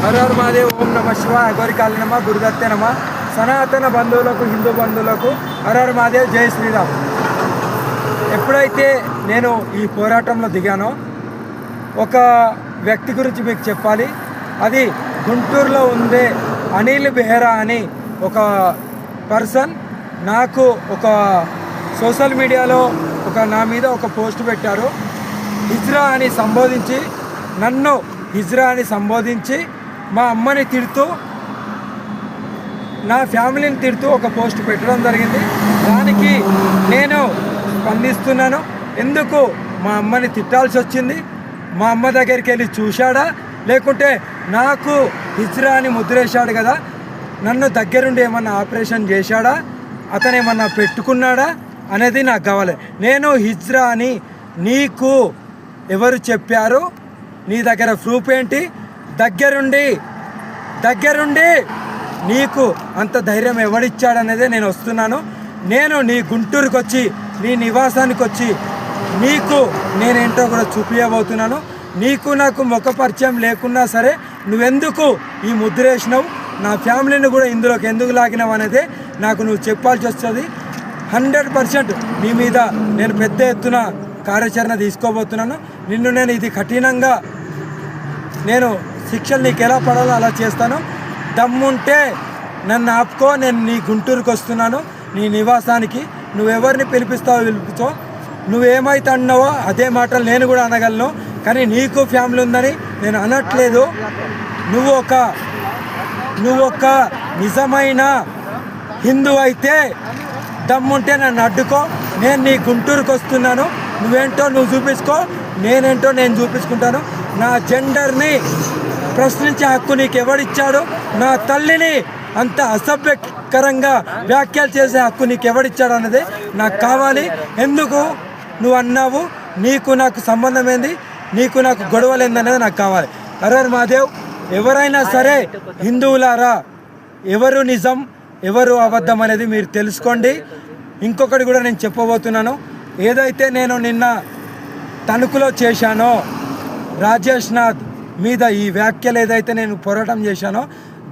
హర హర మహాదేవ్. ఓం నమ శివ. అఘోరికాళ నమ, గురుదత్తే నమ. సనాతన బంధువులకు, హిందూ బంధువులకు హర హర మహాదేవ్, జై శ్రీరామ్. ఎప్పుడైతే నేను ఈ పోరాటంలో దిగానో ఒక వ్యక్తి గురించి మీకు చెప్పాలి. అది గుంటూరులో ఉండే అనిల్ బెహ్రా అని ఒక పర్సన్ నాకు ఒక సోషల్ మీడియాలో నా మీద ఒక పోస్ట్ పెట్టారు. హిజ్రా అని సంబోధించి, నన్ను హిజ్రా అని సంబోధించి మా అమ్మని తిడుతూ, నా ఫ్యామిలీని తిడుతూ ఒక పోస్ట్ పెట్టడం జరిగింది. దానికి నేను స్పందిస్తున్నాను. ఎందుకు మా అమ్మని తిట్టాల్సి వచ్చింది? మా అమ్మ దగ్గరికి వెళ్ళి చూశాడా, లేకుంటే నాకు హిజ్రా అని ముద్రేశాడు కదా, నన్ను దగ్గరుండి ఏమన్నా ఆపరేషన్ చేశాడా, అతను ఏమన్నా పెట్టుకున్నాడా అనేది నాకు కావాలి. నేను హిజ్రా అని నీకు ఎవరు చెప్పారు? నీ దగ్గర ప్రూఫ్ ఏంటి? దగ్గరుండి నీకు అంత ధైర్యం ఎవడిచ్చాడనేదే నేను వస్తున్నాను. నేను నీ గుంటూరుకి వచ్చి, నీ నివాసానికి వచ్చి నీకు నేనేంటో కూడా చూపించబోతున్నాను. నీకు నాకు ముఖ పరిచయం లేకున్నా సరే నువ్వెందుకు ఈ ముద్ర వేసినావు, నా ఫ్యామిలీని కూడా ఇందులోకి ఎందుకు లాగినావు అనేది నాకు నువ్వు చెప్పాల్సి వస్తుంది. 100% నీ మీద నేను పెద్ద ఎత్తున కార్యాచరణ తీసుకోబోతున్నాను. నిన్ను నేను ఇది కఠినంగా నేను శిక్షలు నీకు ఎలా పడాలో అలా చేస్తాను. దమ్ముంటే నన్ను ఆపుకో. నేను నీ గుంటూరుకి వస్తున్నాను, నీ నివాసానికి. నువ్వెవరిని పిలిపిస్తావో పిలిపించో, నువ్వేమైతే అన్నావో అదే మాటలు నేను కూడా అనగలను. కానీ నీకు ఫ్యామిలీ ఉందని నేను అనట్లేదు. నువ్వు ఒక నిజమైన హిందూ అయితే దమ్ముంటే నన్ను అడ్డుకో. నేను నీ గుంటూరుకి వస్తున్నాను. నువ్వేంటో నువ్వు చూపించుకో, నేనేంటో నేను చూపించుకుంటాను. నా జెండర్ని ప్రశ్నించే హక్కు నీకు ఎవడిచ్చాడు? నా తల్లిని అంత అసభ్యకరంగా వ్యాఖ్యలు చేసే హక్కు నీకు ఎవడిచ్చాడు అన్నది నాకు కావాలి. ఎందుకు నువ్వు అన్నావు? నీకు నాకు సంబంధం ఏంది? నీకు నాకు గొడవలు ఏందనేది నాకు కావాలి. హర హర మహాదేవ్. ఎవరైనా సరే హిందువులారా, ఎవరు నిజం ఎవరు అబద్ధం అనేది మీరు తెలుసుకోండి. ఇంకొకటి కూడా నేను చెప్పబోతున్నాను. ఏదైతే నేను నిన్న తణుకులో చేశానో, రాజేష్ నాథ్ మీద ఈ వ్యాఖ్యలు ఏదైతే నేను పోరాటం చేశానో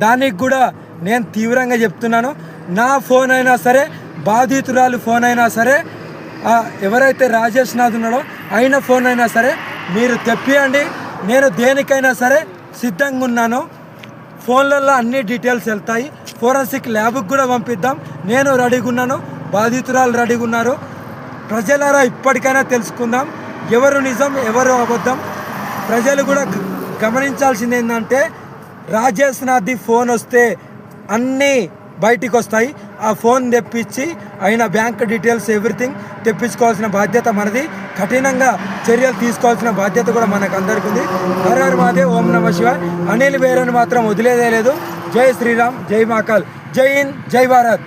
దానికి కూడా నేను తీవ్రంగా చెప్తున్నాను. నా ఫోన్ అయినా సరే, బాధితురాలు ఫోన్ అయినా సరే, ఎవరైతే రాజేష్ నాథ్ ఉన్నాడో ఆయన ఫోన్ అయినా సరే మీరు తెప్పియండి. నేను దేనికైనా సరే సిద్ధంగా ఉన్నాను. ఫోన్లలో అన్ని డీటెయిల్స్ వెళ్తాయి. ఫోరెన్సిక్ ల్యాబ్కి కూడా పంపిద్దాం. నేను రెడీగా ఉన్నాను, బాధితురాలు రెడీగా ఉన్నారు. ప్రజలారా ఇప్పటికైనా తెలుసుకుందాం ఎవరు నిజం ఎవరు అబద్ధం. ప్రజలు కూడా గమనించాల్సింది ఏంటంటే, రాజేష్ నాథ్ది ఫోన్ వస్తే అన్నీ బయటికి వస్తాయి. ఆ ఫోన్ తెప్పించి ఆయన బ్యాంక్ డీటెయిల్స్ ఎవ్రీథింగ్ తెప్పించుకోవాల్సిన బాధ్యత మనది. కఠినంగా చర్యలు తీసుకోవాల్సిన బాధ్యత కూడా మనకు అందరికీ ఉంది. హర హర మహాదేవ్. ఓం నమ శివ. అనిల్ బెహ్రాని మాత్రం వదిలేదే లేదు. జై శ్రీరామ్, జై మహాకాల్, జై హింద్, జై భారత్.